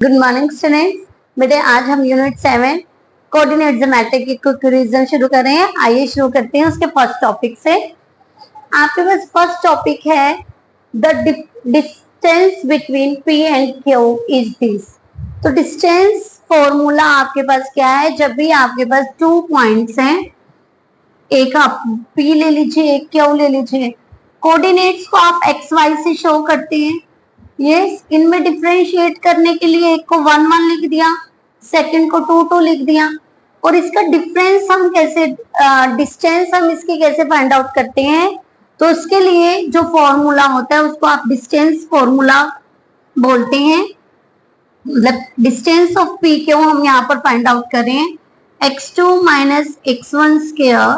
Good morning students. बेटे आज हम यूनिट 7 कोऑर्डिनेट ज्योमेट्री की कुछ रिवीजन शुरू कर रहे हैं। आइए शुरू करते हैं उसके फर्स्ट टॉपिक से। आपके पास फर्स्ट टॉपिक है the distance between P and Q is this. तो डिस्टेंस फॉर्मूला आपके पास क्या है? जब भी आपके पास 2 पॉइंट्स हैं, एक आप P ले लीजिए, एक Q ले लीजिए, कोऑर्डिनेट्स को आप XY से शो करते हैं। यस, इनमें डिफरेंशिएट करने के लिए एक को 1 1 लिख दिया, सेकंड को 2 2 लिख दिया। और इसका डिफरेंस हम कैसे, डिस्टेंस हम इसकी कैसे फाइंड आउट करते हैं? तो उसके लिए जो फॉर्मूला होता है उसको आप डिस्टेंस फॉर्मूला बोलते हैं। मतलब डिस्टेंस ऑफ पी क्यों हम यहाँ पर फाइंड आउट कर रहे हैं, x2 minus x1 square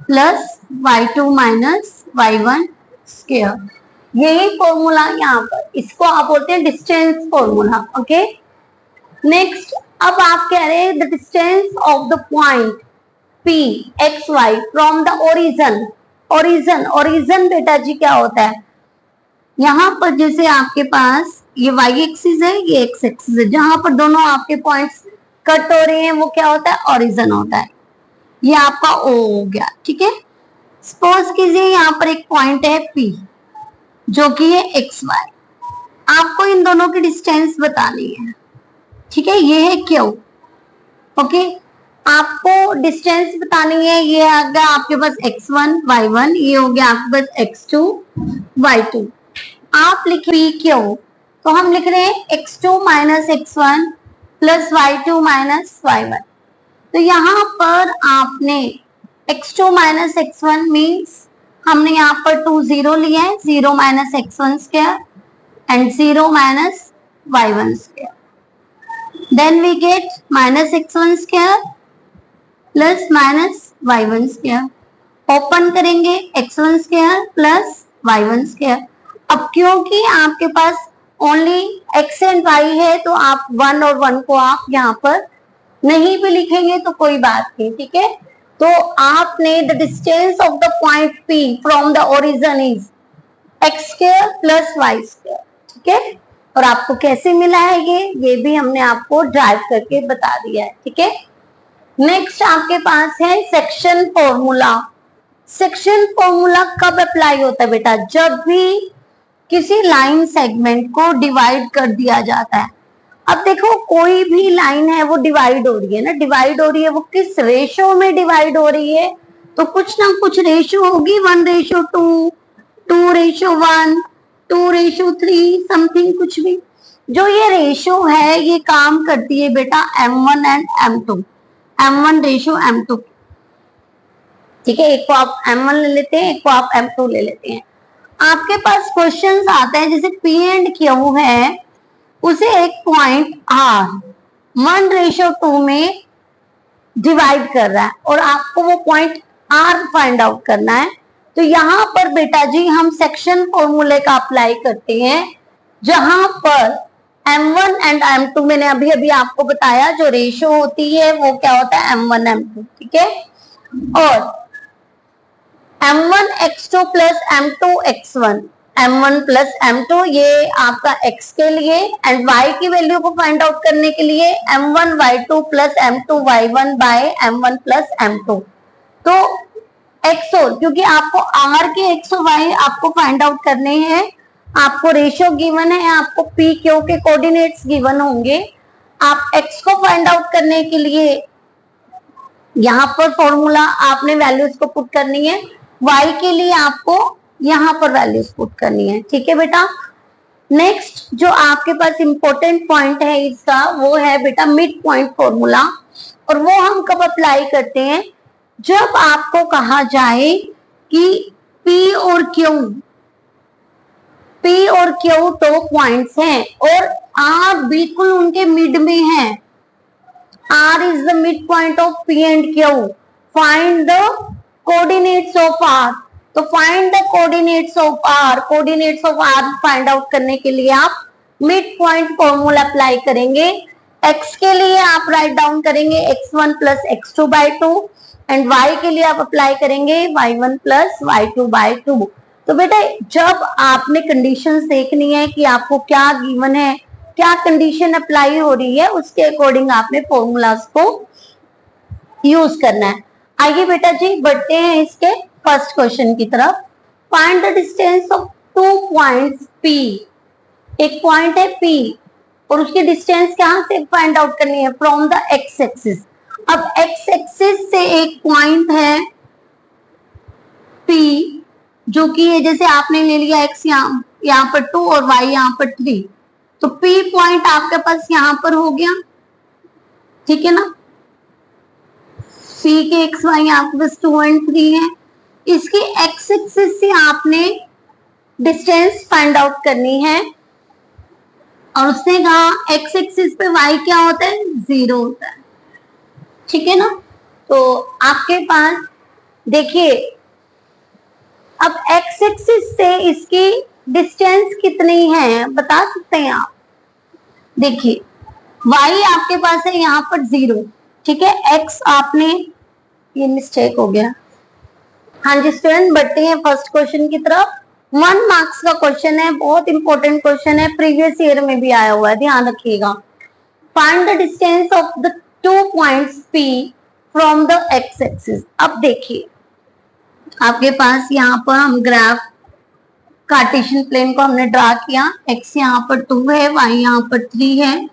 plus y2 minus y1 square. यही फॉर्मूला यहाँ पर, इसको आप बोलते हैं डिस्टेंस फॉर्मूला। ओके, नेक्स्ट अब आप कह रहे हैं the distance of the point P x y from the origin. Origin बेटा जी क्या होता है? यहाँ पर जैसे आपके पास ये y एक्सिस है, ये x एक्सिस है, जहां पर दोनों आपके पॉइंट्स कट हो रहे हैं वो क्या होता है? ओरिजन होता है। ये आपका O हो गया। ठीक है, सपोज कीजिए यहाँ पर एक पॉइंट है P जो कि है XY। आपको इन दोनों की डिस्टेंस बतानी है। ठीक है, ये है Q। ओके, आपको डिस्टेंस बतानी है। ये आ गया आपके पास x1 y1, ये हो गया आपके पास x2 y2। आप लिख PQ, तो हम लिख रहे हैं x2 minus x1 plus y2 minus y1। तो यहाँ पर आपने x2 माइनस x1 मीन्स हमने यहाँ पर 2 0 लिया है, 0 minus x1 square and 0 minus y1 square. Then we get minus x1 square plus minus y1 square. Open करेंगे x1 square plus y1 square. अब क्योंकि आपके पास ओनली x एंड y है तो आप 1 और 1 को आप यहाँ पर नहीं भी लिखेंगे तो कोई बात नहीं। ठीक है, तो आपने the distance of the point P from the origin is x square plus y square. ठीक है, और आपको कैसे मिला है ये भी हमने आपको ड्राइव करके बता दिया है। ठीक है, नेक्स्ट आपके पास है सेक्शन फॉर्मूला। सेक्शन फॉर्मूला कब अप्लाई होता है बेटा? जब भी किसी लाइन सेगमेंट को डिवाइड कर दिया जाता है। अब देखो कोई भी लाइन है वो डिवाइड हो रही है ना, डिवाइड हो रही है, वो किस रेशो में डिवाइड हो रही है? तो कुछ ना कुछ रेशो होगी, 1:2, 2:1, 2:3, समथिंग कुछ भी। जो ये रेशो है ये काम करती है बेटा M1 एंड M2, M1:M2। ठीक है, एक को आप M1 ले लेते हैं, एक को आप M2 ले लेते हैं। आपके पास क्वेश्चंस आते हैं जैसे P एंड Q है, उसे एक पॉइंट R 1:2 में डिवाइड कर रहा है और आपको वो पॉइंट R फाइंड आउट करना है। तो यहाँ पर बेटा जी हम सेक्शन फॉर्मूले का अप्लाई करते हैं, जहां पर M1 एंड M2 मैंने अभी अभी आपको बताया जो रेशो होती है वो क्या होता है? M1 M2। ठीक है, और M1 x2 plus M2 x1, M1 plus M2 ये आपका x के लिए, एंड y की वैल्यू को फाइंड आउट करने के लिए M1 y2 plus M2 y1 bye M1 plus M2। तो x और, क्योंकि आपको r के x और y आपको फाइंड आउट करने हैं, आपको रेशियो गिवन है, आपको p q के कोऑर्डिनेट्स गिवन होंगे। आप x को फाइंड आउट करने के लिए यहाँ पर फॉर्मूला आपने वैल्यूज को पुट करनी है, y के लिए आपको यहाँ पर वैल्यूज पुट करनी है। ठीक है बेटा, नेक्स्ट जो आपके पास इंपॉर्टेंट पॉइंट है इसका वो है बेटा मिड पॉइंट फॉर्मूला। और वो हम कब अप्लाई करते हैं? जब आपको कहा जाए कि P और Q तो पॉइंट्स हैं और R बिल्कुल उनके मिड में है। R is the midpoint of P and Q. Find the coordinates of R. तो find the coordinates of R. Coordinates of R find out करने के लिए आप midpoint formula अप्लाई करेंगे। X के लिए आप राइट डाउन करेंगे x1 plus x2 by 2 and y के लिए आप अप्लाई करेंगे y1 प्लस y2 बाई 2। तो बेटा जब आपने कंडीशंस देखनी है कि आपको क्या गिवन है, क्या कंडीशन अप्लाई हो रही है उसके अकॉर्डिंग आपने फॉर्मूलाज को यूज करना है। आइए बेटा जी बढ़ते हैं इसके फर्स्ट क्वेश्चन की तरफ। Find the distance of 2 points P। एक पॉइंट है P और उसकी डिस्टेंस कहां से फाइंड आउट करनी है? From the x axis. अब एक्स एक्सिस से एक पॉइंट है P जो कि है, जैसे आपने ले लिया एक्स यहाँ पर 2 और y यहाँ पर 3, तो P पॉइंट आपके पास यहाँ पर हो गया, ठीक है ना। P के एक्स वाई आपके पास 2 और 3 है। इसकी एक्स एक्सिस से आपने डिस्टेंस फाइंड आउट करनी है और उसने कहा एक्स एक्सिस पे y क्या होता है? 0 होता है, ठीक है ना। तो आपके पास देखिए अब एक्स एक्सिस से इसकी डिस्टेंस कितनी है बता सकते हैं आप? देखिए y आपके पास है यहाँ पर 0, ठीक है। x आपने, ये मिस्टेक हो गया। हाँ जी स्टूडेंट बढ़ते हैं फर्स्ट क्वेश्चन की तरफ। 1 मार्क्स का क्वेश्चन है, बहुत इंपॉर्टेंट क्वेश्चन है, प्रीवियस ईयर में भी आया हुआ है, ध्यान रखिएगा। Find the distance of the 2 points P from the x axis. अब देखिए आपके पास यहाँ पर हम ग्राफ कार्टेशियन प्लेन को हमने ड्रा किया, x यहाँ पर 2 है, y यहाँ पर 3 है,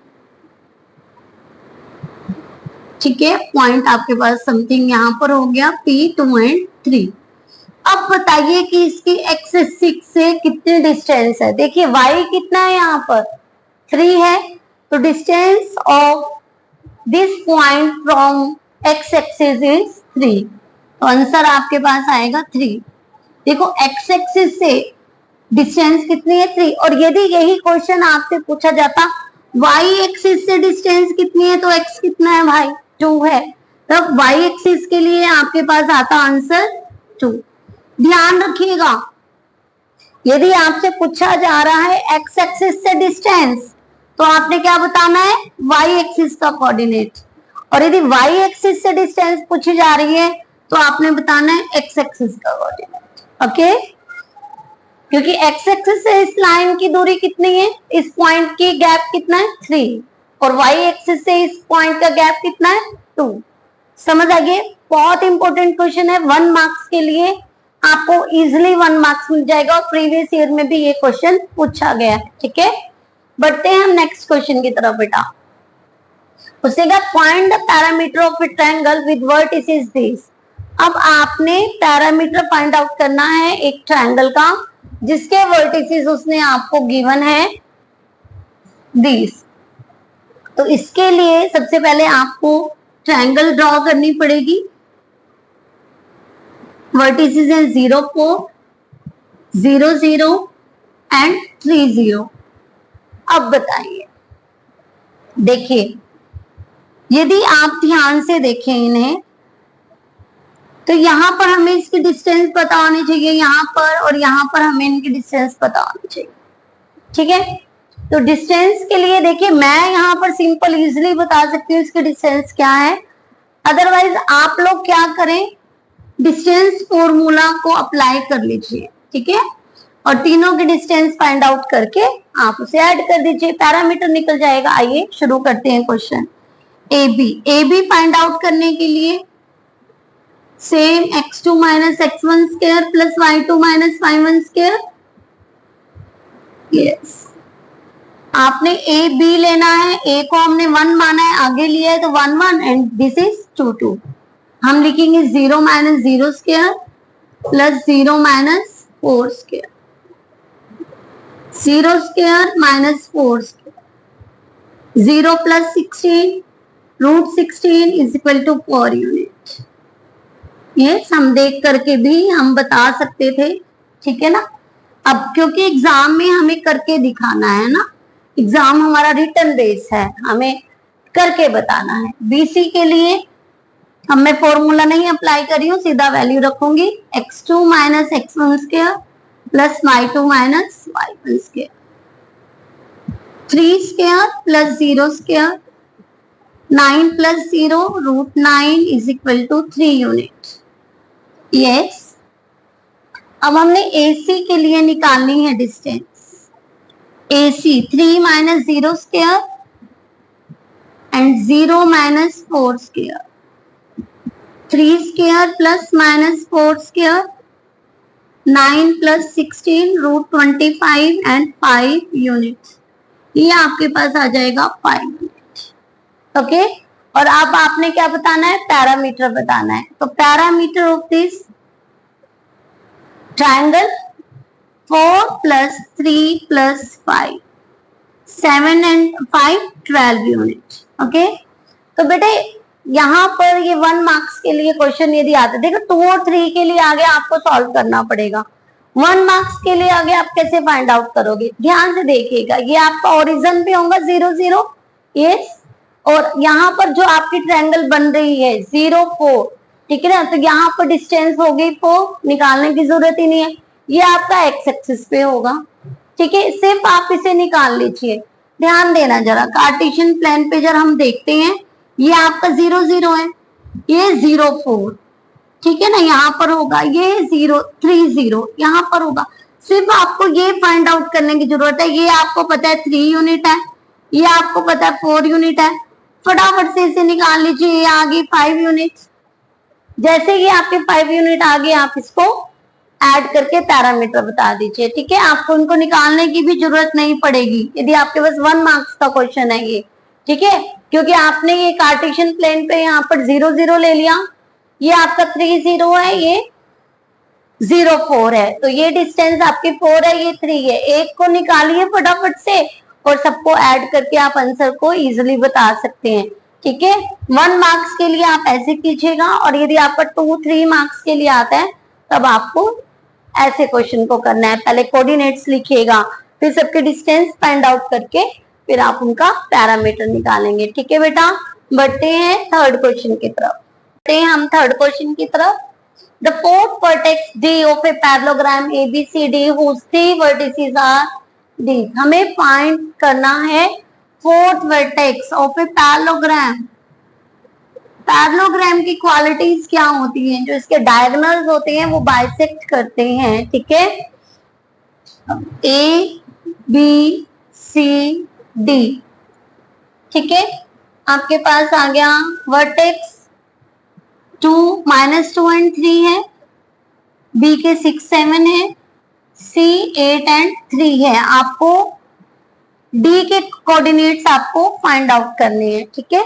ठीक है। पॉइंट आपके पास समथिंग यहाँ पर हो गया P 2 और 3। अब बताइए कि इसकी x एक्सिस से कितनी डिस्टेंस है? देखिए y कितना है यहाँ पर? 3 है, तो distance of this point from x axis is 3, तो आंसर आपके पास आएगा 3। देखो x एक्सिस से डिस्टेंस कितनी है? 3। और यदि यही क्वेश्चन आपसे पूछा जाता y एक्सिस से डिस्टेंस कितनी है, तो x कितना है भाई? 2 है, तब y एक्सिस के लिए आपके पास आता आंसर 2। ध्यान रखिएगा यदि आपसे पूछा जा रहा है x एक्सिस से डिस्टेंस तो आपने क्या बताना है? y एक्सिस का कोऑर्डिनेट। और यदि y एक्सिस से डिस्टेंस पूछी जा रही है तो आपने बताना है x एक्सिस का कोऑर्डिनेट। ओके, क्योंकि x एक्सिस से इस लाइन की दूरी कितनी है? इस पॉइंट की गैप कितना है? 3, और y एक्सिस से इस पॉइंट का गैप कितना है? 2। समझ आ गया? बहुत इंपॉर्टेंट क्वेश्चन है, 1 मार्क्स के लिए आपको इजिली 1 मार्क्स मिल जाएगा और प्रीवियस ईयर में भी ये क्वेश्चन पूछा गया है, ठीक है। बढ़ते हैं हम नेक्स्ट क्वेश्चन की तरफ बेटा। उसका find the parameter of A triangle with vertices this. अब आपने पैरामीटर फाइंड आउट करना है एक ट्रायंगल का जिसके वर्टिसेस उसने आपको गिवन है दिस। तो इसके लिए सबसे पहले आपको ट्रायंगल ड्रॉ करनी पड़ेगी। वर्टिसेस हैं 0 4 0 0 एंड 3 0। अब बताइए, देखिए यदि आप ध्यान से देखें इन्हें तो यहां पर हमें इसकी डिस्टेंस पता होनी चाहिए यहाँ पर, और यहाँ पर हमें इनकी डिस्टेंस पता होनी चाहिए, ठीक है। तो डिस्टेंस के लिए देखिए मैं यहाँ पर सिंपल इजिली बता सकती हूँ इसकी डिस्टेंस क्या है। अदरवाइज आप लोग क्या करें, डिस्टेंस फॉर्मूला को अप्लाई कर लीजिए, ठीक है, और तीनों की डिस्टेंस फाइंड आउट करके आप उसे ऐड कर दीजिए, पैरामीटर निकल जाएगा। आइए शुरू करते हैं question. A B find out करने के लिए same x2 minus x1 square plus y2 minus y1 square. Yes, आपने ए बी लेना है, ए को हमने 1 माना है, आगे लिया है तो 1 1 एंड दिस इज 2 2। हम लिखेंगे 0 minus 0 square plus 0 minus 4 square, 0 square minus 4 square, 0 plus 16 root 16 is equal to 4 unit. ये हम देख करके भी हम बता सकते थे, ठीक है ना। अब क्योंकि एग्जाम में हमें करके दिखाना है ना, एग्जाम हमारा रिटर्न बेस है, हमें करके बताना है। बीसी के लिए अब मैं फॉर्मूला नहीं अप्लाई कर रही हूँ, सीधा वैल्यू रखूंगी x2 minus x1 square plus y2 minus y1 square, 3 square plus 0 square, 9 plus 0 root 9 is equal to 3 unit. Yes, अब हमने AC के लिए निकालनी है distance. AC 3 minus 0 square and 0 minus 4 square. 3 square plus minus 4 square, 9 plus 16 root 25 and 5 units. ये आपके पास आ जाएगा 5 यूनिट. ओके, और अब आपने क्या बताना है, पैरामीटर बताना है. तो parameter of this triangle 4 plus 3 plus 5, 7 and 5 12 unit. Okay, तो बेटे यहाँ पर ये 1 मार्क्स के लिए क्वेश्चन यदि आते, देखो 2 और 3 के लिए आगे आपको सॉल्व करना पड़ेगा. 1 मार्क्स के लिए आगे आप कैसे फाइंड आउट करोगे, ध्यान से देखिएगा. ये आपका ओरिजिन पे होगा 0 0, यस, और यहाँ पर जो आपकी ट्रायंगल बन रही है 0 4, ठीक है ना, तो यहाँ पर डिस्टेंस होगी 4, निकालने की जरूरत ही नहीं है. ये आपका एक्स एक्सिस पे होगा, ठीक है, सिर्फ आप इसे निकाल लीजिए. ध्यान देना जरा, कार्टेशियन प्लेन पे जब हम देखते हैं ये आपका 0 0 है, ये 0 4, ठीक है ना, यहाँ पर होगा ये 0 3 0, यहाँ पर होगा. सिर्फ आपको ये फाइंड आउट करने की जरूरत है. ये आपको पता है 3 यूनिट है, ये आपको पता है 4 यूनिट है, फटाफट से इसे निकाल लीजिए. ये आ गई 5 यूनिट. जैसे ही आपके 5 यूनिट आ गए आप इसको ऐड करके पैरामीटर बता दीजिए, ठीक है. आपको इनको निकालने की भी जरूरत नहीं पड़ेगी यदि आपके पास 1 मार्क्स का क्वेश्चन है ये, ठीक है, क्योंकि आपने ये कार्टेशियन प्लेन पे यहाँ पर 0 0 ले लिया. ये आपका 3 0 है, ये 0 4 है, तो ये डिस्टेंस आपकी 4 है, ये 3 है. एक को निकालिए फटाफट से और सबको ऐड करके आप आंसर को इजीली बता सकते हैं, ठीक है. 1 मार्क्स के लिए आप ऐसे कीजिएगा, और यदि आपका 2 3 मार्क्स के लिए आता है तब आपको ऐसे क्वेश्चन को करना है. पहले कोऑर्डिनेट्स लिखिएगा, फिर सबके डिस्टेंस फाइंड आउट करके फिर आप उनका पैरामीटर निकालेंगे, ठीक है बेटा. बढ़ते हैं थर्ड क्वेश्चन की तरफ. बढ़ते हैं हम थर्ड क्वेश्चन की तरफ. The fourth vertex D of a parallelogram ABCD whose 3 vertices are D. हमें फाइंड करना है fourth vertex of a parallelogram. Parallelogram की क्वालिटीज क्या होती हैं, जो इसके डायगोनल्स होते हैं वो बाइसेक्ट करते हैं, ठीक है. ABCD, ठीक है, आपके पास आ गया वर्टेक्स 2 -2 and 3 है, B के 6 7 है, C 8 and 3 है. आपको D के कोऑर्डिनेट्स आपको फाइंड आउट करने हैं, ठीक है.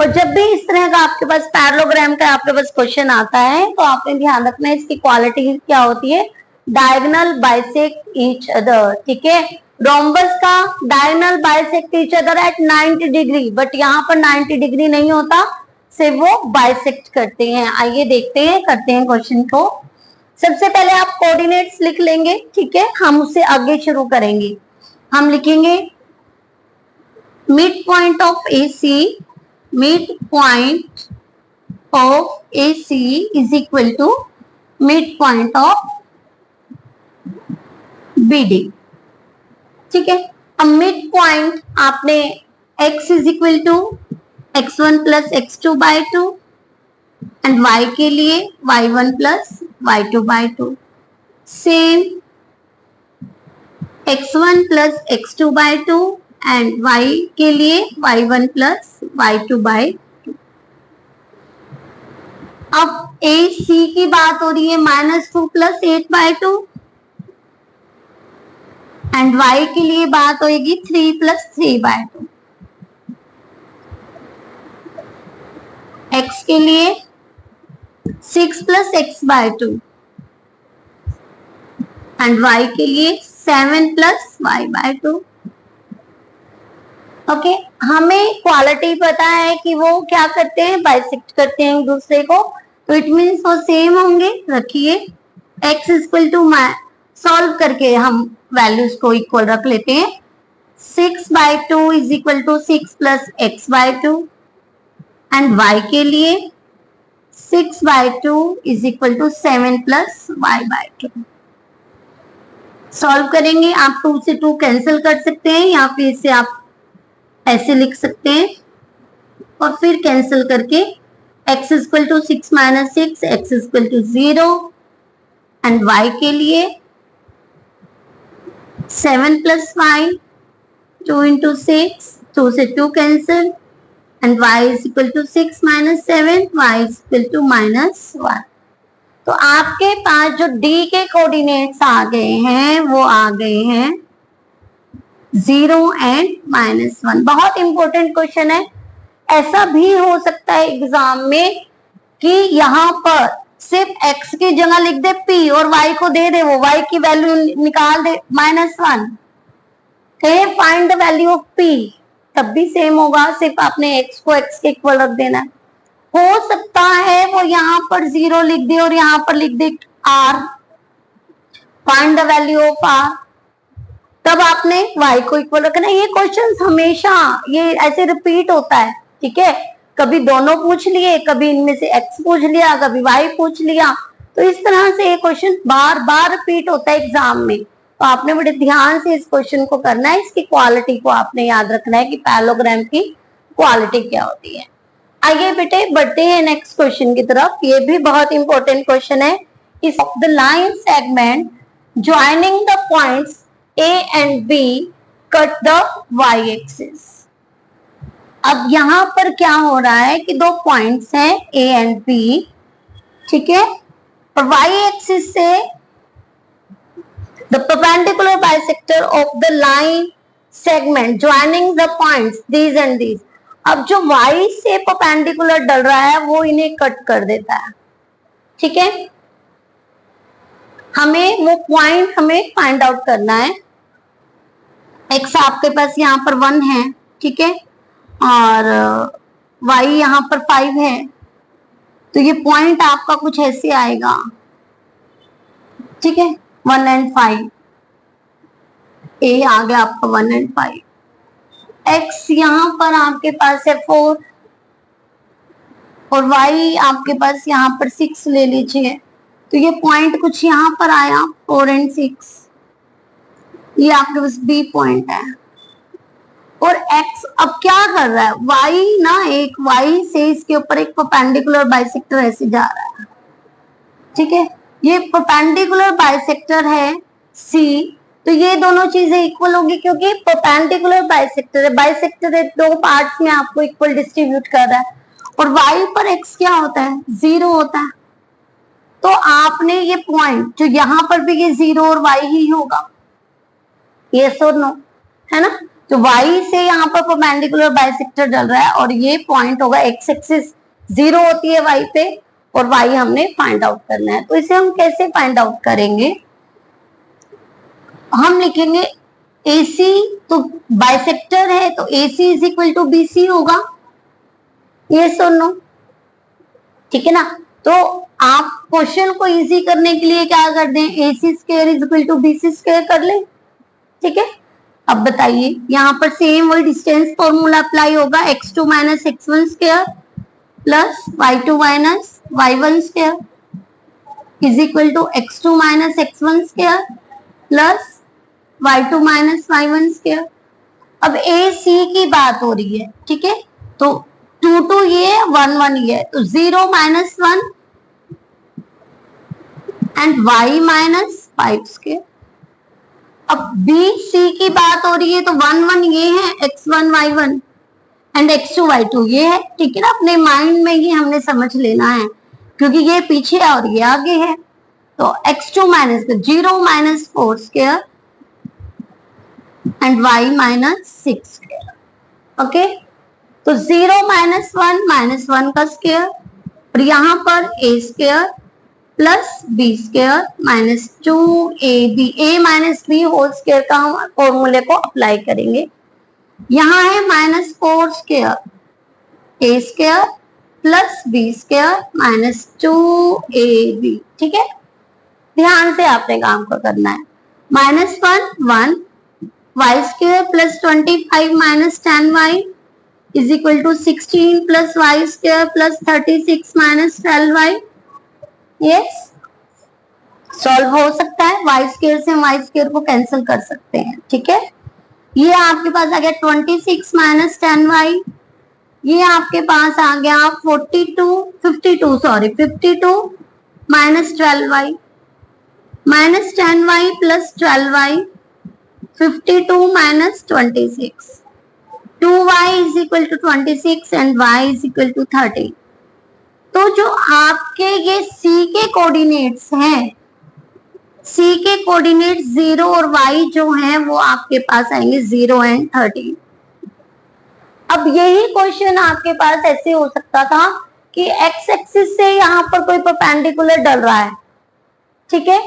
और जब भी इस तरह का आपके पास पैरेललोग्राम का आपके पास क्वेश्चन आता है तो आपने ध्यान रखना है इसकी क्वालिटी क्या होती है, डायगोनल बाइसेक्ट ईच अदर, ठीक है. रोम्बस का diagonal bisect each other at 90 degree, but यहाँ पर 90 डिग्री नहीं होता, सिर्फ वो बाइसेक्ट करते हैं. आइए देखते हैं, करते हैं क्वेश्चन को. सबसे पहले आप कोऑर्डिनेट्स लिख लेंगे, ठीक है, हम उससे आगे शुरू करेंगे. हम लिखेंगे mid point of AC, midpoint of AC is equal to midpoint of BD, ठीक है. अब मिड पॉइंट आपने x is equal to x1 plus x2 by 2 and y के लिए y1 plus y2 by 2, same x1 plus x2 by 2 and y के लिए y1 plus y2 by 2. अब AC की बात हो रही है -2 plus 8 by 2 एंड y के लिए बात होगी 3 plus 3 by 2. x के लिए 6 plus x by 2 and y के लिए 7 plus y by 2. ओके, हमें क्वालिटी पता है कि वो क्या करते हैं, बाइसेक्ट करते हैं एक दूसरे को, तो इट मीन्स वो सेम होंगे. रखिए x इक्वल टू, सॉल्व करके हम वैल्यूज को इक्वल रख लेते हैं. 6 by 2 is equal to 6 plus x by 2 and y के लिए 6 by 2 is equal to 7 plus y by 2. Solve करेंगे, आप 2 से 2 कैंसिल कर सकते हैं या फिर इसे आप ऐसे लिख सकते हैं और फिर कैंसिल करके x equal to 6 minus 6, x equal to 0 and y के लिए 7 प्लस 5 2 into 6, 2 से 2 cancel, and y is equal to 6 minus 7, y is equal to -1. तो आपके पास जो d के कोऑर्डिनेट्स आ गए हैं वो आ गए हैं 0 एंड -1. बहुत इंपॉर्टेंट क्वेश्चन है. ऐसा भी हो सकता है एग्जाम में कि यहाँ पर सिर्फ x की जगह लिख दे p और y को दे दे, वो y की वैल्यू निकाल दे -1, कहे find the value of p, तब भी सेम होगा, सिर्फ आपने x को x के इक्वल रख देना है. हो सकता है वो यहाँ पर 0 लिख दे और यहाँ पर लिख दे r, find the value of r, तब आपने y को इक्वल रखना है. ये क्वेश्चन हमेशा ये ऐसे रिपीट होता है, ठीक है. कभी दोनों पूछ लिए, कभी इनमें से x पूछ लिया, कभी y पूछ लिया, तो इस तरह से ये क्वेश्चन बार बार रिपीट होता है एग्जाम में. तो आपने बड़े ध्यान से इस क्वेश्चन को करना है. इसकी क्वालिटी को आपने याद रखना है कि पैरेललोग्राम की क्वालिटी क्या होती है. आइए बेटे बढ़ते हैं नेक्स्ट क्वेश्चन की तरफ. ये भी बहुत इंपॉर्टेंट क्वेश्चन है. इस the line segment joining the points A and B cut the y axis. अब यहां पर क्या हो रहा है कि दो पॉइंट्स हैं A and B, ठीक है, और y एक्सिस से the perpendicular bisector of the line segment joining the points these and these. अब जो y से परपेंडिकुलर डल रहा है वो इन्हें कट कर देता है, ठीक है. हमें वो पॉइंट हमें फाइंड आउट करना है. x आपके पास यहाँ पर 1 है, ठीक है, और y यहाँ पर 5 है, तो ये पॉइंट आपका कुछ ऐसे आएगा, ठीक है, 1 and 5. a आ गया आपका 1 and 5. x यहाँ पर आपके पास है 4 और y आपके पास यहाँ पर 6 ले लीजिए, तो ये पॉइंट कुछ यहाँ पर आया 4 and 6. ये आपके पास B पॉइंट है. और x अब क्या कर रहा है, y ना एक y से इसके ऊपर एक परपेंडिकुलर बाइसेक्टर ऐसे जा रहा है, ठीक है. ये परपेंडिकुलर बाइसेक्टर है C, तो ये दोनों चीजें इक्वल होगी क्योंकि परपेंडिकुलर बाइसेक्टर है. बाइसेक्टर है, दो पार्ट्स में आपको इक्वल डिस्ट्रीब्यूट कर रहा है, और y पर x क्या होता है, 0 होता है. तो आपने ये पॉइंट जो यहाँ पर भी ये 0 और y ही होगा, यस और नो, है ना. तो y से यहाँ पर परपेंडिकुलर बाइसेक्टर डल रहा है और ये पॉइंट होगा x एक्सिस 0 होती है y पे, और y हमने फाइंड आउट करना है. तो इसे हम कैसे फाइंड आउट करेंगे, हम लिखेंगे AC, तो बाइसेक्टर है तो AC is equal to BC होगा, यस और नो, ठीक है ना. तो आप क्वेश्चन को इजी करने के लिए क्या कर दें, AC square is equal to BC square कर लें, ठीक है. अब बताइए यहाँ पर सेम वही डिस्टेंस फॉर्मूला अप्लाई होगा, x2 minus x1 square plus y2 minus y1 square is equal to x2 minus x1 square plus y2 minus y1 square. अब AC की बात हो रही है, ठीक है, तो 2 2 ये 1 1 ये, तो 0 minus 1 and y minus 5 square. अब BC की बात हो रही है तो 1 1 ये है x1 y1 and x2 y2 ये है, ठीक है ना. अपने माइंड में ही हमने समझ लेना है क्योंकि ये पीछे और ये आगे है. तो x2 minus 0 minus 4 square and y minus 6 square. Okay, तो 0 माइनस 1 का स्क्वायर और यहाँ पर a square plus b square minus 2ab, a minus b whole square का हम फॉर्मूले को अप्लाई करेंगे. यहाँ है minus 4 square a square plus b square minus 2ab, ठीक है. ध्यान से आपने काम को करना है. Minus 1 y square plus 25 minus 10y is equal to 16 plus y square plus 36 minus 12y. Yes, solve हो सकता है. y स्क्वायर से y स्क्वायर को कैंसिल कर सकते हैं, ठीक है. ये आपके पास आ गया 26 माइनस 10y, ये आपके पास आ गया 52 minus 12y minus 10y plus 12y 52 minus 26, 2y is equal to 26 and y is equal to 30। तो जो आपके ये c के कोऑर्डिनेट्स हैं, c के कोऑर्डिनेट 0 और y जो हैं वो आपके पास आएंगे 0 एंड 30। अब यही क्वेश्चन आपके पास ऐसे हो सकता था कि x एक्सिस से यहाँ पर कोई परपेंडिकुलर डल रहा है, ठीक है,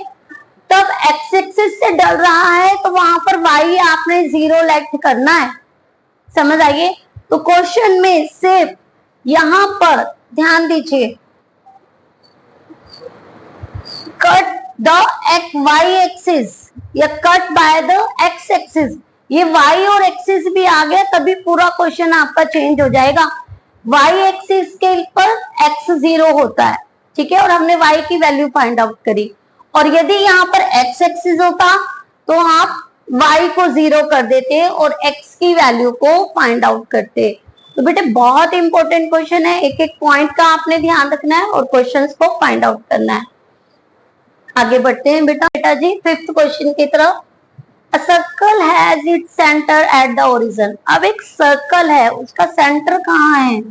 तब x एक्सिस से डल रहा है तो वहां पर y आपने 0 लेट करना है, समझ आइए। तो क्वेश्चन में सिर्फ यहां पर ध्यान दीजिए, कट द y एक्सिस या cut by the x axis, ये y और एक्सिस भी आ गया तभी पूरा क्वेश्चन आपका चेंज हो जाएगा। y एक्सिस के पर x 0 होता है, ठीक है, और हमने y की वैल्यू फाइंड आउट करी, और यदि यहाँ पर x एक्सिस होता तो आप y को 0 कर देते और x की वैल्यू को फाइंड आउट करते। तो बेटे बहुत इंपॉर्टेंट क्वेश्चन है, एक एक पॉइंट का आपने ध्यान रखना है और क्वेश्चंस को फाइंड आउट करना है। आगे बढ़ते हैं बेटा जी फिफ्थ क्वेश्चन की तरफ। A circle has its center at the origin। अब एक सर्कल है, उसका सेंटर कहाँ है?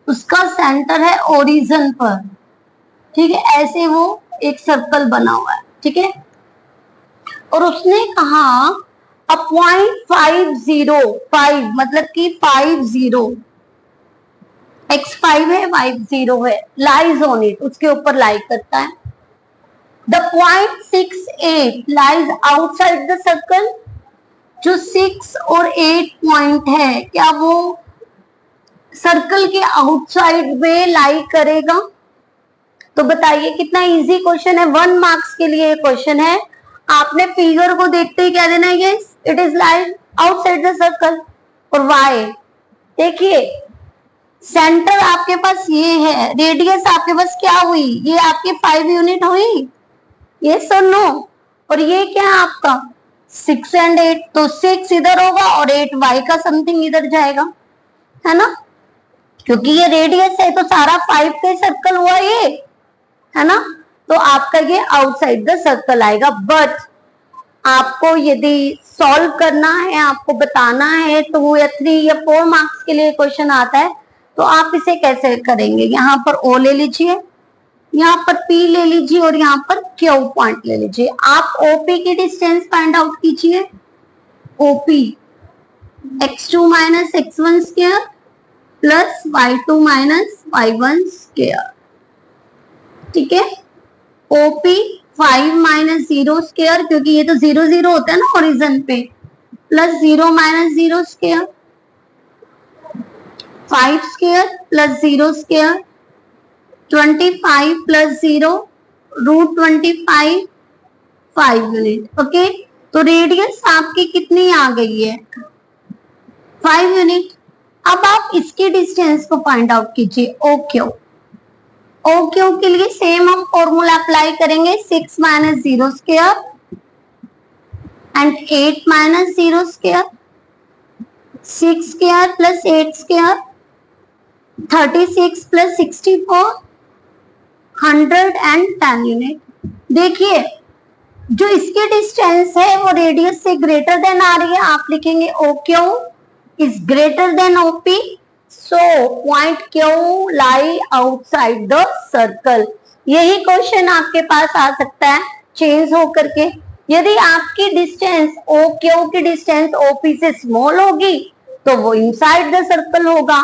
उसका सेंटर है ओरिजिन पर, ठीक है, ऐसे वो एक सर्कल बना हुआ है, ठीक है, और उसने कहा a point 505 मतलब कि 50 x 5 है y 0 है, lies on it उसके ऊपर लाई करता है। The point 68 lies outside the circle। जो 6 और 8 पॉइंट है क्या वो सर्कल के आउटसाइड में लाई करेगा? तो बताइए कितना इजी क्वेश्चन है, 1 मार्क्स के लिए क्वेश्चन है। आपने फिगर को देखते ही क्या देना है, yes it is lies outside the circle. और वाई देखिए, सेंटर आपके पास ये है, रेडियस आपके पास क्या हुई, ये आपकी 5 यूनिट हुई, यस और नो, और ये क्या है आपका 6 एंड 8, तो 6 इधर होगा और 8 y का समथिंग इधर जाएगा, है ना, क्योंकि ये रेडियस है तो सारा 5 का सर्कल हुआ ये, है ना, तो आपका ये आउटसाइड द सर्कल आएगा। बट आपको यदि सॉल्व करना है, आपको बताना है, 2 या 3 या 4 मार्क्स के लिए क्वेश्चन आता है, तो आप इसे कैसे करेंगे, यहाँ पर O ले लीजिए, यहाँ पर P ले लीजिए और यहाँ पर Q पॉइंट ले लीजिए। आप OP की डिस्टेंस फाइंड आउट कीजिए, OP x2 minus x1 square plus y2 minus y1 square, ठीक है, OP 5 माइनस 0 स्क्वायर, क्योंकि ये तो 0 0 होता है ना ओरिजिन पे, plus 0 minus 0 square, 5 square plus 0 square, 25 plus 0 root 25 5 unit, okay. तो रेडियस आपकी कितनी आ गई है, 5 यूनिट। अब आप इसकी डिस्टेंस को फाइंड आउट कीजिए, OQ। OQ के लिए सेम हम फॉर्मूला अप्लाई करेंगे, 6 minus 0 square and 8 minus 0 square, 6 square plus 8 square, 36 plus 64, 110 unit. देखिए जो इसकी डिस्टेंस है वो रेडियस से ग्रेटर देन आ रही है, आप लिखेंगे OQ is greater than OP, so point Q lie outside the circle. यही क्वेश्चन आपके पास आ सकता है चेंज होकर के, यदि आपकी डिस्टेंस OQ की डिस्टेंस OP से स्मॉल होगी तो वो इनसाइड द सर्कल होगा,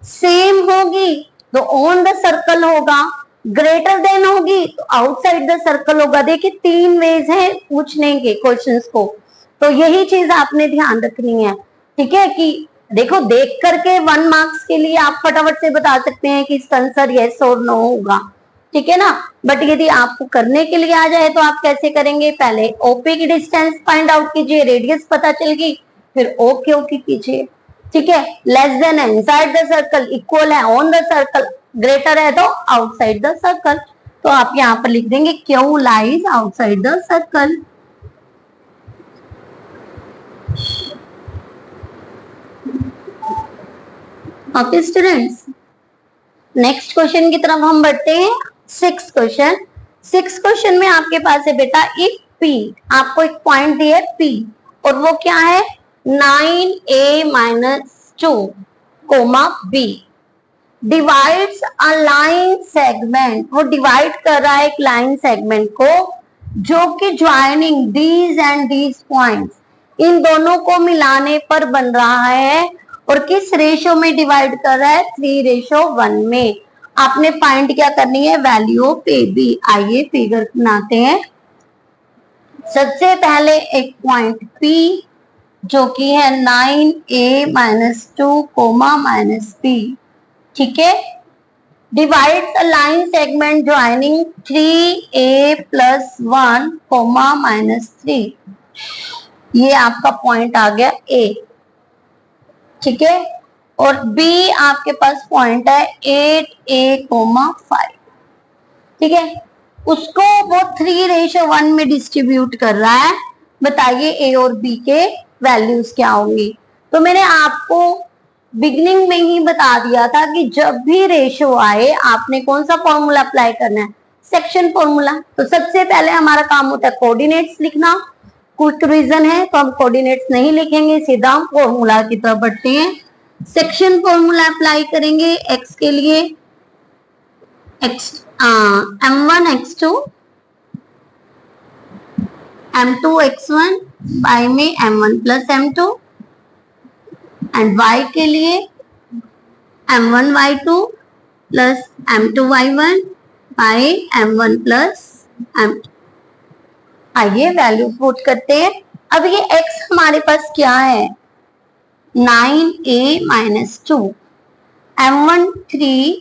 सेम होगी तो ऑन द सर्कल होगा, ग्रेटर देन होगी तो आउटसाइड द सर्कल होगा। देखिए 3 वेज है पूछने के क्वेश्चंस को, तो यही चीज आपने ध्यान रखनी है, ठीक है, कि देखो देख करके 1 मार्क्स के लिए आप फटाफट से बता सकते हैं कि इसका आंसर यस और नो होगा, ठीक है ना, बट यदि आपको करने के लिए आ जाए तो आप कैसे करेंगे, पहले OP की डिस्टेंस फाइंड आउट कीजिए, रेडियस पता चल गई, फिर OQ की कीजिए, ठीक है, लेस देन है इनसाइड द सर्कल, इक्वल है ऑन द सर्कल, ग्रेटर है तो आउटसाइड द सर्कल, तो आप यहाँ पर लिख देंगे Q lies outside the circle. Okay students, next question की तरफ हम बढ़ते हैं। 6th क्वेश्चन में आपके पास है बेटा, इफ P, आपको एक पॉइंट दिया है P और वो क्या है 9a minus 2 comma b divides a line segment, वो डिवाइड कर रहा है एक लाइन सेगमेंट को जो कि joining these and these points, इन दोनों को मिलाने पर बन रहा है। और किस रेशो में डिवाइड कर रहा है 3:1 में। आपने फाइंड क्या करनी है वैल्यू ऑफ ए बी। आइए फिगर बनाते हैं। सबसे पहले एक पॉइंट P जो कि है 9a minus 2 comma minus b, ठीक है। Divides a line segment joining 3a plus 1 comma minus 3, ये आपका पॉइंट आ गया A, ठीक है। और B आपके पास पॉइंट है 8a कोमा 5, ठीक है। उसको वो 3:1 में डिस्ट्रीब्यूट कर रहा है। बताइए A और B के वैल्यूज क्या होंगी। तो मैंने आपको बिगनिंग में ही बता दिया था कि जब भी रेशो आए आपने कौन सा फॉर्मूला अप्लाई करना है, सेक्शन फॉर्मूला। तो सबसे पहले हमारा काम होता है कोऑर्डिनेट्स लिखना। कुछ रीजन है तो हम कोऑर्डिनेट्स नहीं लिखेंगे, सीधा हम फॉर्मूला की तरफ बढ़ते हैं। सेक्शन फॉर्मूला अप्लाई करेंगे x के लिए, m1 x2 m2 x1 y में m1 plus m2 and y के लिए m1 y2 plus m2 y1 by m1 plus m2। आइए वैल्यू पुट करते हैं। अब ये x हमारे पास क्या है 9a माइनस 2, m1 3,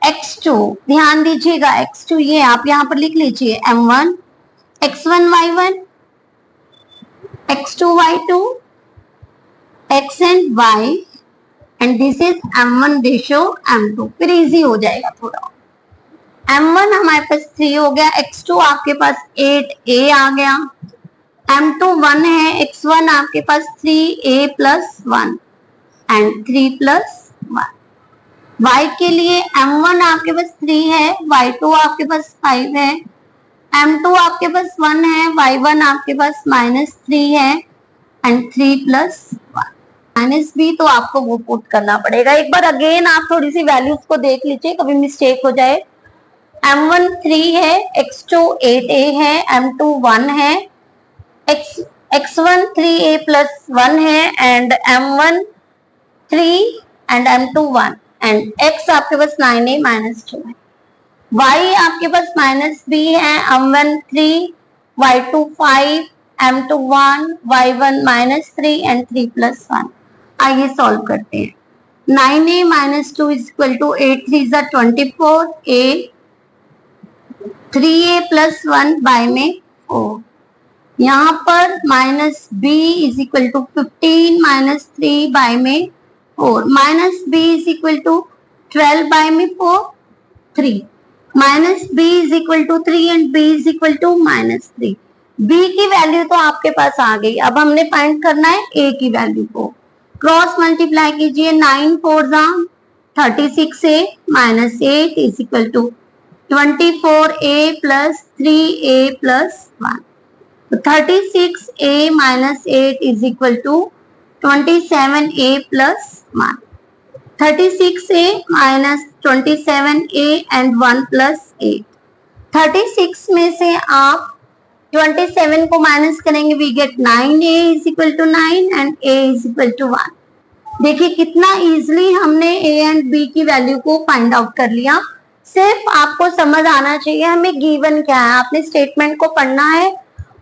x2 ध्यान दीजिएगा x2 ये आप यहां पर लिख लीजिए m1 x1 y1 x2 y2 x and y and this is m1 ratio m2। फिर इजी हो जाएगा थोड़ा। m1 हमारे पास 3 हो गया, x2 आपके पास 8a आ गया, m2 1 है, x1 आपके पास 3a plus 1 and 3 plus 1। y के लिए m1 आपके पास 3 है, y2 आपके पास 5 है, m2 आपके पास 1 है, y1 आपके पास -3 है एंड 3 प्लस 1 माइनस b। तो आपको वो पुट करना पड़ेगा। एक बार अगेन आप थोड़ी सी वैल्यूज को देख लीजिए, कभी मिस्टेक हो जाए। m1 3 है, x2 8a है, m2 1 है, x1 3a प्लस 1 है and m1 3 and m2 1 and x आपके पास 9a माइनस 2 है, y आपके पास -b है, m1 3 y2 5 m2 1 y1 -3 and 3 plus 1। आइए सॉल्व करते हैं। 9a minus 2 is equal to 8 3 is 24, a 3a plus 1 by में 4, यहाँ पर minus b is equal to 15 minus 3 by में 4, minus b is equal to 12 by में 4 3, minus b is equal to 3 and b is equal to -3। b की value तो आपके पास आ गई। अब हमने फाइंड करना है a की वैल्यू को। क्रॉस मल्टीप्लाई कीजिए, 9 4 36a minus 8 is equal to 24a plus 3a plus 1। तो 36a minus 8 is equal to 27a plus 1। 36a minus 27a and 1 plus 8। 36 में से आप 27 को माइनस करेंगे, we get 9a is equal to 9 and a is equal to 1। देखिए कितना easily हमने a and b की वैल्यू को फाइंड आउट कर लिया। सिर्फ आपको समझ आना चाहिए हमें गिवन क्या है। आपने स्टेटमेंट को पढ़ना है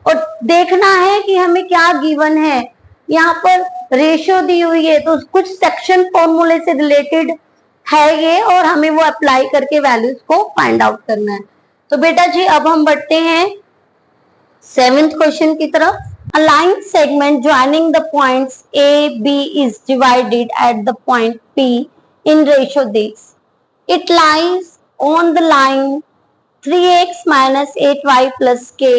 और देखना है कि हमें क्या गिवन है। यहाँ पर रेशियो दी हुई है तो कुछ सेक्शन फॉर्मूले से रिलेटेड है ये, और हमें वो अप्लाई करके वैल्यूज को फाइंड आउट करना है। तो बेटा जी अब हम बढ़ते हैं 7th क्वेश्चन की तरफ। A line segment joining the points A, B is divided at the point P in ratio this. It lies on the line 3x minus 8y plus k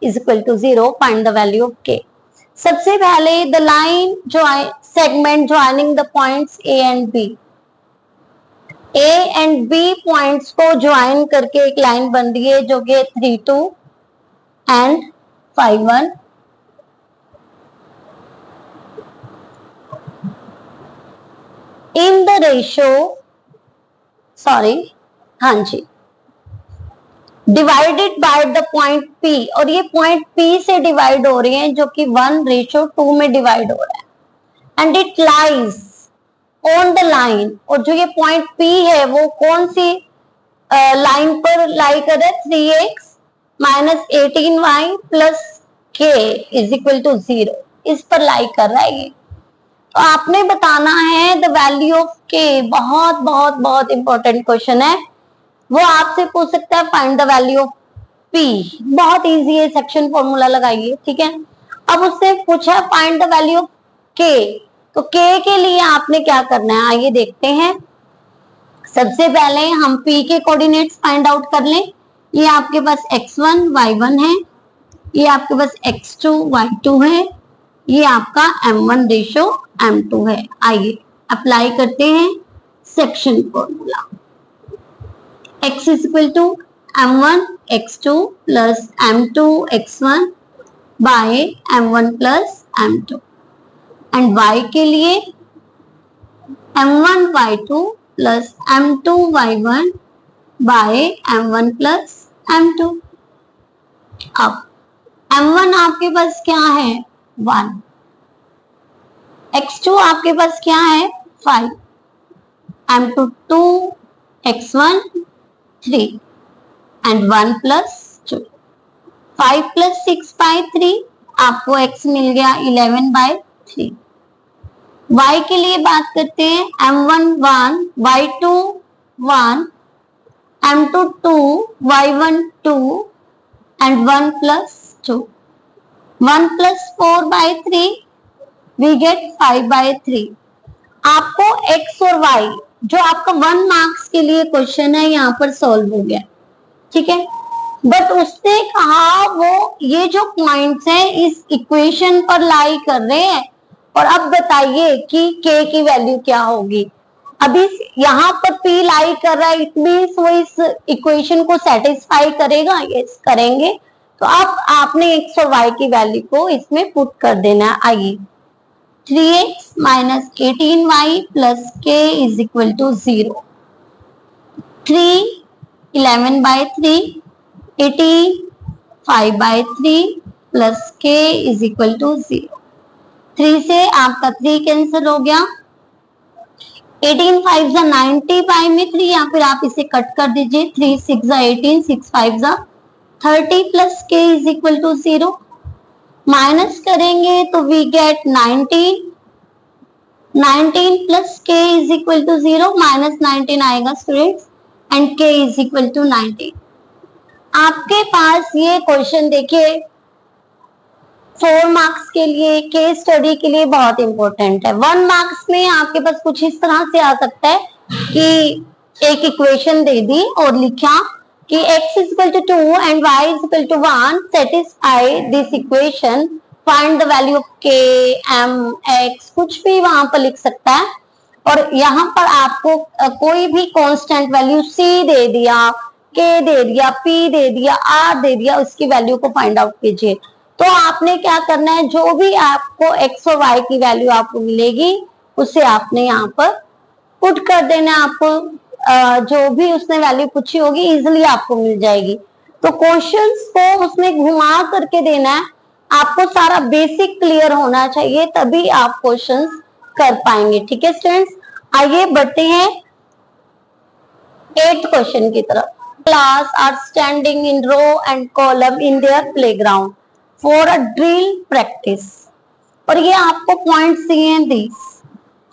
is equal to 0. Find the value of k. सबसे पहले the line segment joining the points A and B. A and B points को join करके एक line बन रही है जो कि 3 2 and 5 1 in the ratio, sorry, हाँ जी, divided by the point P, और ये पॉइंट P से डिवाइड हो रही है जो कि 1:2 में डिवाइड हो रहा है। And it lies on the line, और जो ये पॉइंट P है वो कौन सी लाइन पर लाई कर रहा है? 3x minus 18y plus k is equal to 0, इस पर लाई कर रहा है ये। तो आपने बताना है द वैल्यू ऑफ k। बहुत बहुत बहुत इंपॉर्टेंट क्वेश्चन है, वो आपसे पूछ सकता है find the value of p। बहुत इजी है, सेक्शन फॉर्मूला लगाइए, ठीक है। अब उससे पूछा find the value of k, तो k के लिए आपने क्या करना है, आइए देखते हैं। सबसे पहले हम p के कोऑर्डिनेट्स फाइंड आउट कर लें। ये आपके पास x1 y1 है, ये आपके पास x2 y2 है, ये आपका m1 रेशो m2 है। आइए अप्लाई करते हैं section formula. x is equal to m1 x2 plus m2 x1 by m1 plus m2, and y के लिए m1 y2 plus m2 y1 bye m1 plus m2। अब m1 आपके पास क्या है? 1, x2 आपके पास क्या है? 5, m2 2, x1 3 and 1 plus 2। 5 plus 6 bye 3, आपको x मिल गया 11/3। y के लिए बात करते हैं, m1 1, y2 1, m2 2, y1 2 एंड 1 प्लस 2। 1 plus 4/3 we get 5/3। आपको x और y, जो आपका 1 मार्क्स के लिए क्वेश्चन है, यहाँ पर सॉल्व हो गया, ठीक है। बट उसने कहा वो ये जो पॉइंट्स हैं इस इक्वेशन पर लाई कर रहे हैं, और अब बताइए कि k की वैल्यू क्या होगी। अभी यहाँ पर p लाई कर रहा है, इट मींस वो इस इक्वेशन को सेटिस्फाई करेगा, यस करेंगे। तो अब आपने x और y की वैल्यू को इसमें पुट कर देना है। आइए 3x minus 18y plus k is equal to 0। 3 11/3, 18 5/3 plus k is equal to 0। 3 से आपका 3 कैंसिल हो गया, 18 5 जा 90/3, या फिर आप इसे कट कर दीजिए, 3 6 जा 18, 6 5 जा 30 plus k is equal to 0। Minus करेंगे तो we get 19, 19 plus k is equal to 0, minus 19 आएगा students, and k is equal to 19। आपके पास ये क्वेश्चन देखिए 4 मार्क्स के लिए, केस स्टडी के लिए बहुत इंपॉर्टेंट है। 1 मार्क्स में आपके पास कुछ इस तरह से आ सकता है कि एक इक्वेशन दे दी और लिखा कि x is equal to 2 and y is equal to 1, satisfy this equation, find the value of k, m, x, कुछ भी वहां पर लिख सकता है। और यहाँ पर आपको कोई भी कांस्टेंट वैल्यू c दे दिया, k दे दिया, p दे दिया, r दे दिया, उसकी वैल्यू को फाइंड आउट कीजिए। तो आपने क्या करना है, जो भी आपको x और y की वैल्यू आपको मिलेगी उसे आपने यहाँ पर पुट कर देना। आपको जो भी उसने वैल्यू पूछी होगी इजिली आपको मिल जाएगी। तो क्वेश्चंस को उसने घुमा करके देना है, आपको सारा बेसिक क्लियर होना चाहिए, तभी आप क्वेश्चंस कर पाएंगे, ठीक है स्टूडेंट्स। आइए बढ़ते हैं 8th क्वेश्चन की तरफ। Class are standing in row and column in their playground for a drill practice, और ये आपको पॉइंट्स दिए हैं,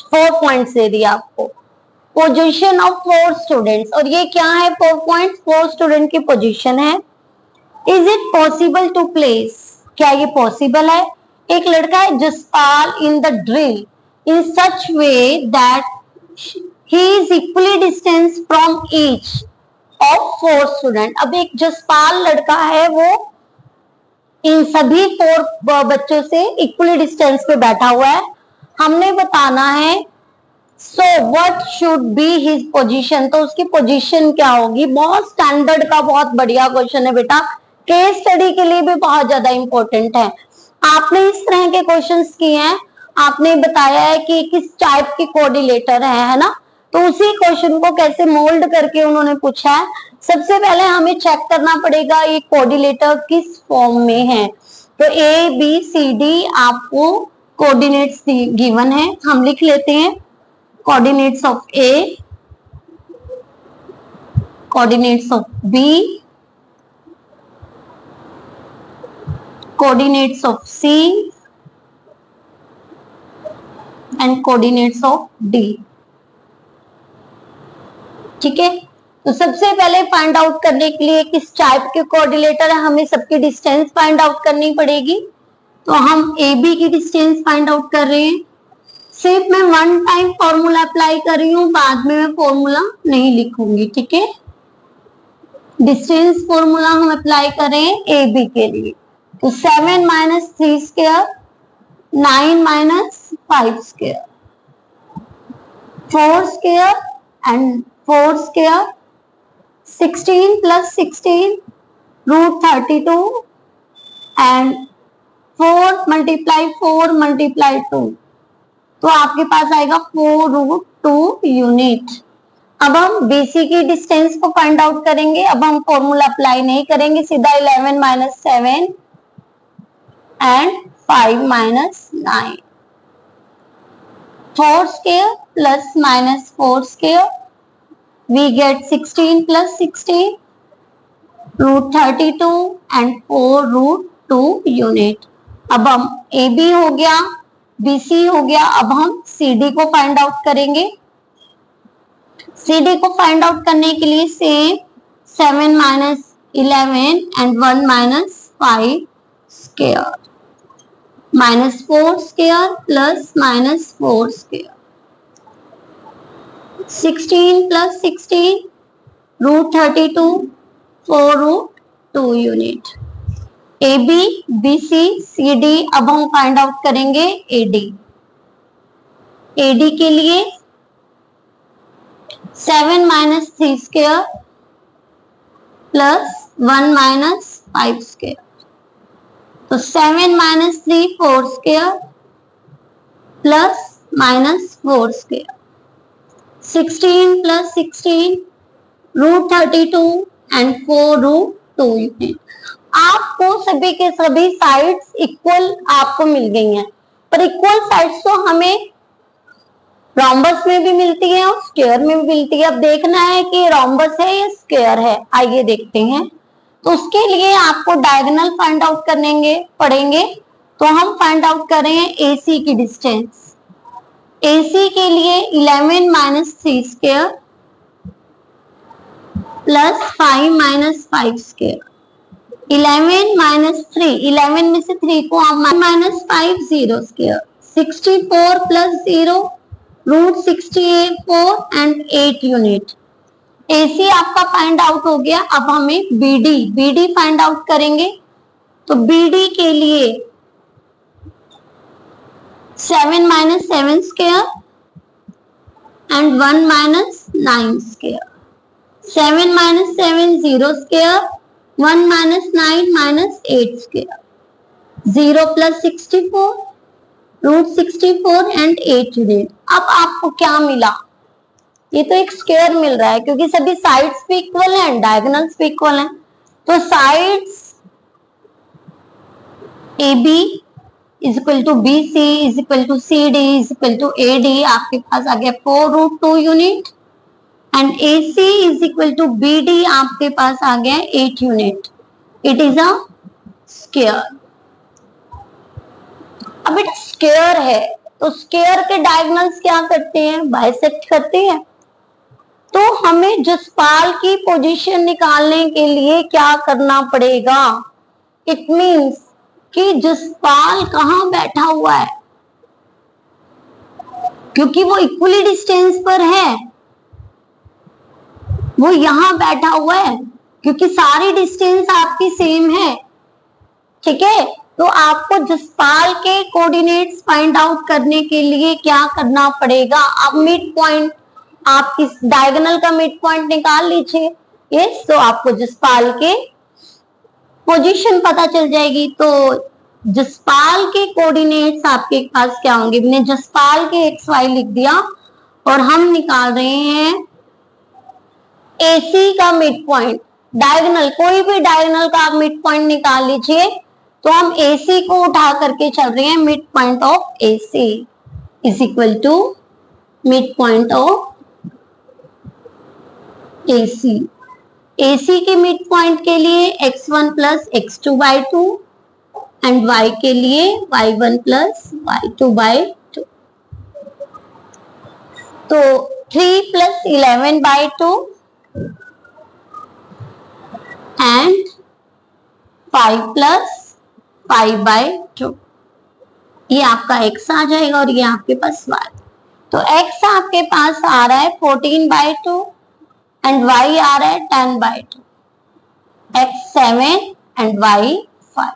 4 पॉइंट्स दे दिए आपको। पोजीशन ऑफ 4 स्टूडेंट्स, और ये क्या है 4 पॉइंट्स, 4 स्टूडेंट की पोजीशन है। Is it possible to place, क्या ये पॉसिबल है? एक लड़का है Jaspal in the drill in such way that he is equally distance from each of 4 student. अब एक जसपाल लड़का है, वो इन सभी 4 बच्चों से इक्वली डिस्टेंस पे बैठा हुआ है। हमने बताना है so what should be his position, तो उसकी पोजीशन क्या होगी। बहुत स्टैंडर्ड का बहुत बढ़िया क्वेश्चन है बेटा, केस स्टडी के लिए भी बहुत ज्यादा इंपॉर्टेंट है। आपने इस तरह के क्वेश्चंस किए हैं, आपने बताया है कि किस टाइप के कोऑर्डिनेटर है ना, तो उसी क्वेश्चन को कैसे मोल्ड करके उन्होंने पूछा है। सबसे पहले हमें चेक करना पड़ेगा ये कोऑर्डिनेटर किस फॉर्म में है। तो ए बी सी डी आपको कोऑर्डिनेट्स गिवन है, हम लिख लेते हैं coordinates of A, coordinates of B, coordinates of C and coordinates of D. ठीक है, तो सबसे पहले फाइंड आउट करने के लिए किस टाइप के कोऑर्डिनेटर है, हमें सबकी डिस्टेंस फाइंड आउट करनी पड़ेगी। तो हम ए बी की डिस्टेंस फाइंड आउट कर रहे हैं। सिर्फ मैं वन टाइम फॉर्मूला अप्लाई कर रही हूँ, बाद में मैं फॉर्मूला नहीं लिखूंगी। ठीक है, डिस्टेंस फॉर्मूला हम अप्लाई कर रहे हैं ए बी के लिए। तो 7 minus 3 square, 9 minus 5 square, 4 square and 4 square, 16 plus 16 root 32 and 4 multiply 4 multiply 2, तो आपके पास आएगा 4 रूट 2 यूनिट। अब हम BC की डिस्टेंस को फाइंड आउट करेंगे। अब हम फॉर्मूला अप्लाई नहीं करेंगे, सीधा 11 minus 7 and 5 minus 9, 4 square plus minus 4 square, we get 16 plus 16 root 32 and 4 root 2 unit. अब हम AB हो गया, BC हो गया, अब हम CD को फाइंड आउट करेंगे। CD को फाइंड आउट करने के लिए same 7 minus 11 and 1 minus 5 square, minus 4 square plus minus 4 square, 16 plus 16 root 32, 4 root 2 unit. AB, BC, CD, अब हम फाइंड आउट करेंगे AD। AD के लिए 7 minus 3 square plus 1 minus 5 square, तो 7 minus 3 4 square plus minus 4 square, 16 plus 16 root 32 and 4 root 2 unit. आपको सभी के सभी साइड्स इक्वल आपको मिल गई हैं, पर इक्वल साइड्स तो हमें रोम्बस में भी मिलती है और स्क्वायर में भी मिलती है। अब देखना है कि रोम्बस है या स्क्वायर है, आइए देखते हैं। तो उसके लिए आपको डायगोनल फाइंड आउट करने पड़ेंगे। तो हम फाइंड आउट कर रहे हैं AC की डिस्टेंस। AC के लिए 11 minus 3 square plus 5 minus 5 square, 11 minus 3, 11 में से 3 को आप minus 5 0 square, 64 plus 0 root 64 and 8 unit. AC आपका फाइंड आउट हो गया। अब हमें BD फाइंड आउट करेंगे। तो BD के लिए 7 minus 7 square and 1 minus 9 square, 7 minus 7 0 square, 1 minus 9 minus 8 square, 0 plus 64 root 64 and 8 unit. अब आपको क्या मिला, ये तो एक स्क्वायर मिल रहा है क्योंकि सभी साइड्स भी इक्वल हैं, डायगोनल्स भी इक्वल हैं। तो sides AB is equal to BC is equal to CD is equal to AD, आपके पास आ गया 4 root 2 unit and AC is equal to BD, आपके पास आ गया 8 unit. It is a square. अब इट स्क्वायर है तो स्क्वायर के डायगोनल्स क्या करते हैं, बाइसेक्ट करते हैं। तो हमें जसपाल की पोजीशन निकालने के लिए क्या करना पड़ेगा, इट मींस कि जसपाल कहां बैठा हुआ है, क्योंकि वो इक्वली डिस्टेंस पर है, वो यहां बैठा हुआ है क्योंकि सारी डिस्टेंस आपकी सेम है। ठीक है, तो आपको जसपाल के कोऑर्डिनेट्स फाइंड आउट करने के लिए क्या करना पड़ेगा, आप मिड पॉइंट, आप इस डायगोनल का मिड पॉइंट निकाल लीजिए। यस, तो आपको जसपाल के पोजीशन पता चल जाएगी। तो जसपाल के कोऑर्डिनेट्स आपके पास क्या होंगे? मैंने जसपाल के एक्स वाई लिख दिया और हम निकाल रहे हैं AC का मिड पॉइंट। डायगोनल, कोई भी डायगोनल का आप मिड पॉइंट निकाल लीजिए। तो हम AC को उठा करके चल रहे हैं, mid point of AC is equal to mid point of AC। AC के मिड पॉइंट के लिए x1 plus x2 by 2 and y के लिए y1 प्लस y2 बाई 2। तो 3 plus 11 by 2 and 5 plus 5 by 2, ये आपका x आ जाएगा और ये आपके पास y। तो x आपके पास आ रहा है 14 बाई 2 एंड y आ रहा है 10 बाई 2, x 7 एंड y 5।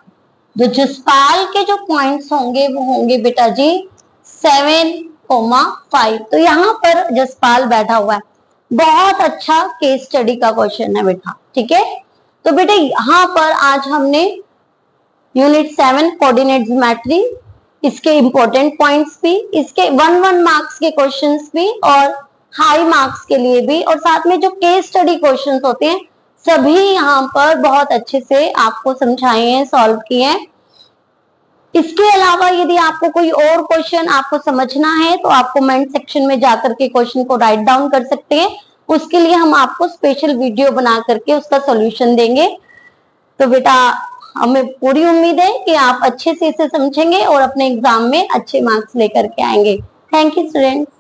जो जसपाल के जो पॉइंट्स होंगे वो होंगे बेटा जी 7,5। तो यहाँ पर जसपाल बैठा हुआ है। बहुत अच्छा केस स्टडी का क्वेश्चन है बेटा, ठीक है। तो बेटा यहाँ पर आज हमने यूनिट 7 कोऑर्डिनेट ज्योमेट्री, इसके इंपॉर्टेंट पॉइंट्स भी, इसके 1 मार्क्स के क्वेश्चंस भी और हाई मार्क्स के लिए भी, और साथ में जो केस स्टडी क्वेश्चंस होते हैं सभी यहाँ पर बहुत अच्छे से आपको समझाए हैं, सॉल्व किए हैं। इसके अलावा यदि आपको कोई और क्वेश्चन आपको समझना है तो आप कमेंट सेक्शन में जाकर के क्वेश्चन को राइट डाउन कर सकते हैं। उसके लिए हम आपको स्पेशल वीडियो बना करके उसका सॉल्यूशन देंगे। तो बेटा हमें पूरी उम्मीद है कि आप अच्छे से इसे समझेंगे और अपने एग्जाम में अच्छे मार्क्स लेकर के आएंगे। Thank you students.